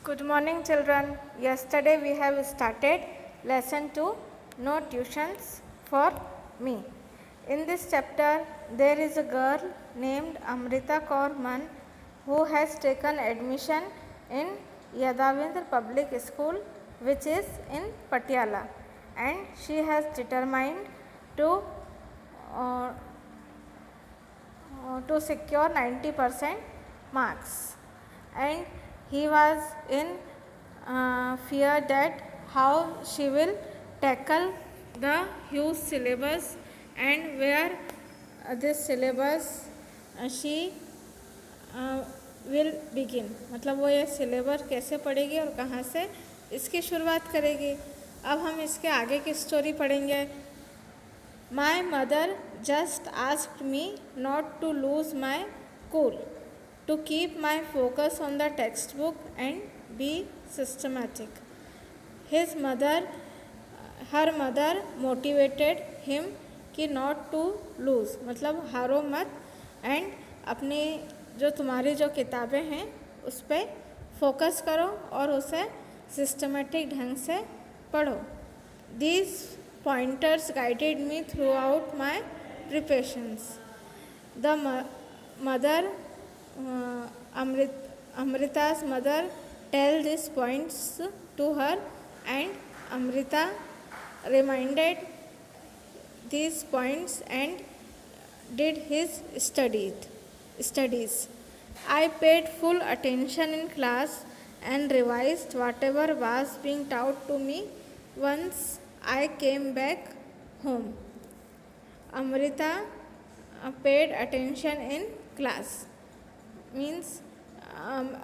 Good morning, children. Yesterday we have started lesson 2, No Tuitions for Me. In this chapter, there is a girl named Amrita Kaur Mann who has taken admission in Yadavendra Public School, which is in Patiala, and she has determined uh, to secure 90% marks. And he was in fear that how she will tackle the huge syllabus and where this syllabus she will begin, मतलब वो ये syllabus कैसे पढ़ेगी और कहाँ से इसकी शुरुआत करेगी. अब हम इसके आगे की स्टोरी पढ़ेंगे. My mother just asked me not to lose my cool, to keep my focus on the textbook and be systematic. Her mother motivated him कि not to lose, मतलब हारो मत, एंड अपनी जो तुम्हारी जो किताबें हैं उस पर फोकस करो और उसे सिस्टमेटिक ढंग से पढ़ो. These pointers guided me throughout my preparations. The mother, Amrita's mother, tell these points to her, and Amrita reminded these points and did his studies. I paid full attention in class and revised whatever was being taught to me once I came back home. Amrita paid attention in class, means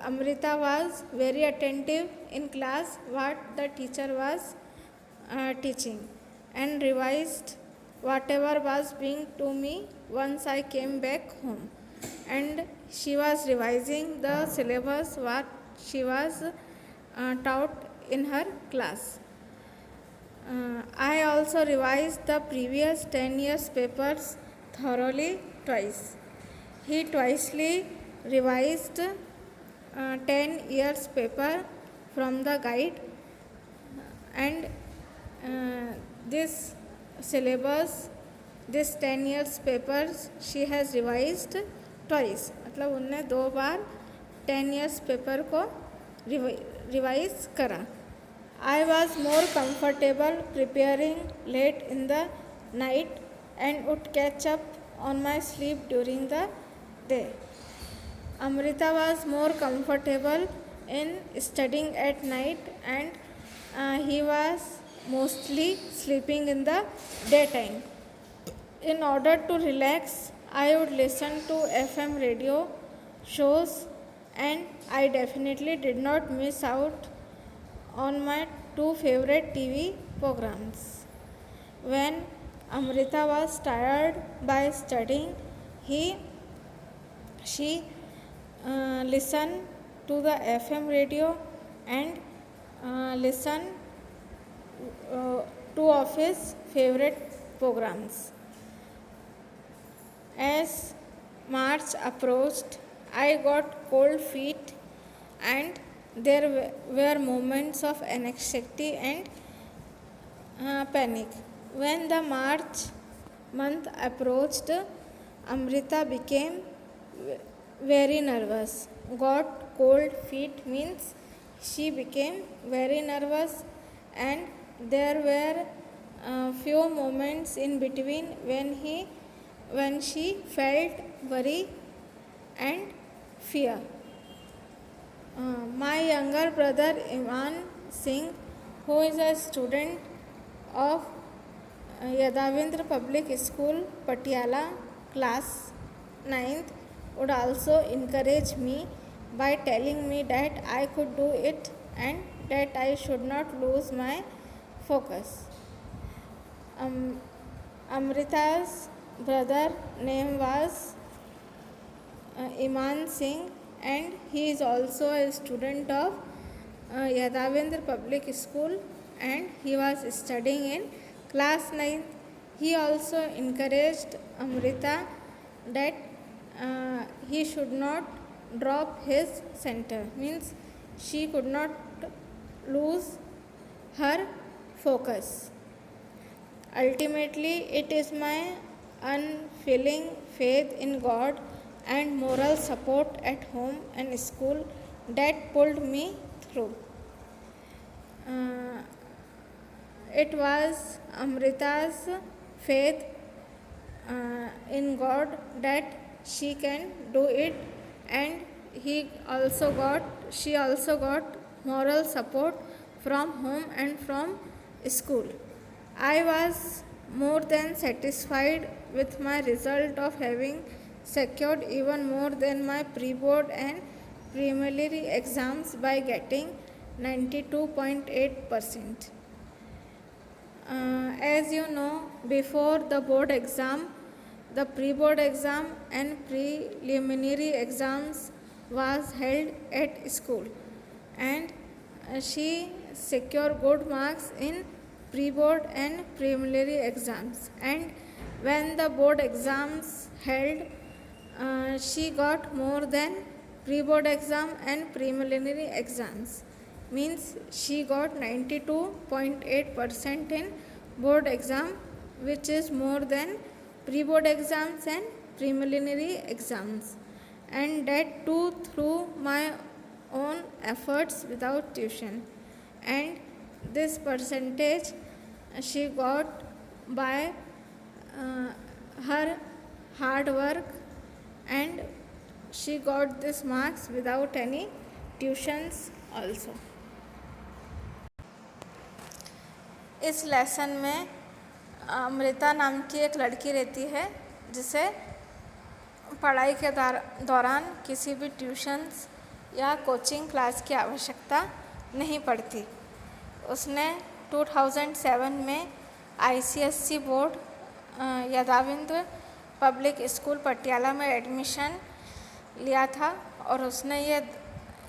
Amrita was very attentive in class what the teacher was teaching, and revised whatever was being to me once I came back home. And she was revising the syllabus what she was taught in her class. I also revised the previous 10 years papers thoroughly twice. He twicely revised 10 years paper from the guide, and this syllabus, this 10 years papers she has revised twice, मतलब उनने 2 बार 10 years paper को revise करा. I was more comfortable preparing late in the night and would catch up on my sleep during the day. Amrita was more comfortable in studying at night, and he was mostly sleeping in the daytime. In order to relax, I would listen to FM radio shows, and I definitely did not miss out on my 2 favorite TV programs. When Amrita was tired by studying, she listened to the FM radio and listened two of his favorite programs. As March approached, I got cold feet, and there were moments of anxiety and panic. When the March month approached, Amrita became very nervous. Got cold feet means she became very nervous, and there were few moments in between when she felt worry and fear. My younger brother Iman Singh, who is a student of Yadavendra Public School, Patiala, class 9th, would also encourage me by telling me that I could do it and that I should not lose my focus. Amrita's brother name was Iman Singh, and he is also a student of Yadavendra Public School, and he was studying in class 9th. He also encouraged Amrita that he should not drop his center, means She could not lose her focus. Ultimately, it is my unfailing faith in God and moral support at home and school that pulled me through. Uh, it was Amrita's faith in God that she can do it, and she also got moral support from home and from school. I was more than satisfied with my result of having secured even more than my pre-board and preliminary exams by getting 92.8%. As you know, before the board exam, the pre-board exam and preliminary exams was held at school, and she secured good marks in pre-board and preliminary exams. And when the board exams held, she got more than pre-board exam and preliminary exams. Means she got 92.8% in board exam, which is more than pre-board exams and preliminary exams, and that too through my own efforts without tuition. And this percentage she got by her hard work, and she got this marks without any tuitions also. इस lesson में अमृता नाम की एक लड़की रहती है जिसे पढ़ाई के दौरान किसी भी ट्यूशन्स या कोचिंग क्लास की आवश्यकता नहीं पड़ती। उसने 2007 में ICSE board Yadavindra public school Patiala में एडमिशन लिया था, और उसने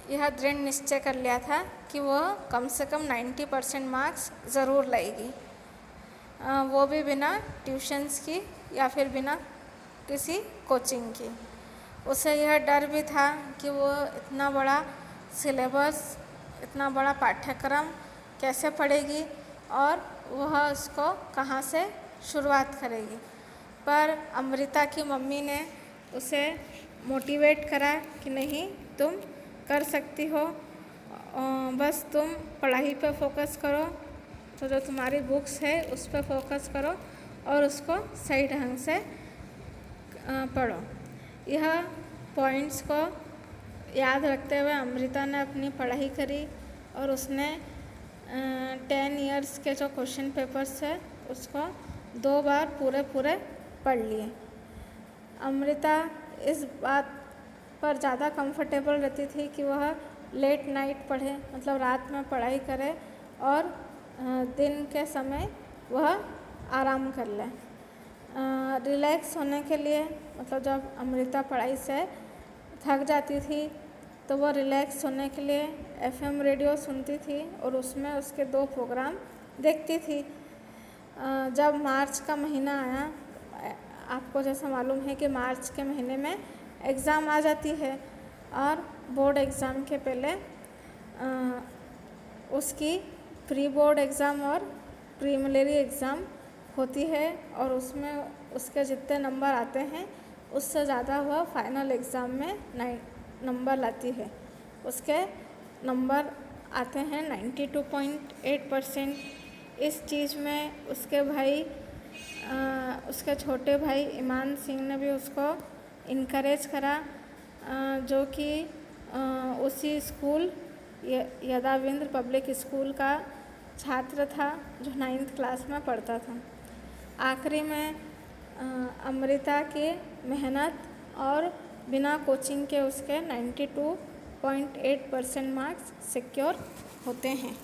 यह दृढ़ निश्चय कर लिया था कि वह कम से कम 90% मार्क्स ज़रूर लाएगी, वो भी बिना ट्यूशन्स की या फिर बिना किसी कोचिंग की। उसे यह डर भी था कि वो इतना बड़ा सिलेबस, इतना बड़ा पाठ्यक्रम कैसे पढ़ेगी और वह उसको कहाँ से शुरुआत करेगी। पर अमृता की मम्मी ने उसे मोटिवेट करा कि नहीं, तुम कर सकती हो, बस तुम पढ़ाई पर फोकस करो, तो जो तुम्हारी बुक्स है उस पर फोकस करो और उसको सही ढंग से पढ़ो। यह पॉइंट्स को याद रखते हुए अमृता ने अपनी पढ़ाई करी और उसने 10 इयर्स के जो क्वेश्चन पेपर्स है उसको 2 बार पूरे पढ़ लिए। अमृता इस बात पर ज़्यादा कंफर्टेबल रहती थी कि वह लेट नाइट पढ़े, मतलब रात में पढ़ाई करे, और दिन के समय वह आराम कर ले। रिलैक्स होने के लिए, मतलब जब अमृता पढ़ाई से थक जाती थी तो वह रिलैक्स होने के लिए FM रेडियो सुनती थी और उसमें उसके 2 प्रोग्राम देखती थी। जब मार्च का महीना आया, आपको जैसा मालूम है कि मार्च के महीने में एग्ज़ाम आ जाती है और बोर्ड एग्ज़ाम के पहले उसकी प्री बोर्ड एग्ज़ाम और प्रीलिमिनरी एग्ज़ाम होती है, और उसमें उसके जितने नंबर आते हैं उससे ज़्यादा वह फाइनल एग्ज़ाम में नंबर लाती है। उसके नंबर आते हैं 92.8%। इस चीज़ में उसके छोटे भाई ईमान सिंह ने भी उसको इनकरेज करा, जो कि उसी स्कूल यदाविंद्र पब्लिक स्कूल का छात्र था जो 9th क्लास में पढ़ता था। आखिरी में अमृता की मेहनत और बिना कोचिंग के उसके 92.8% मार्क्स सिक्योर होते हैं।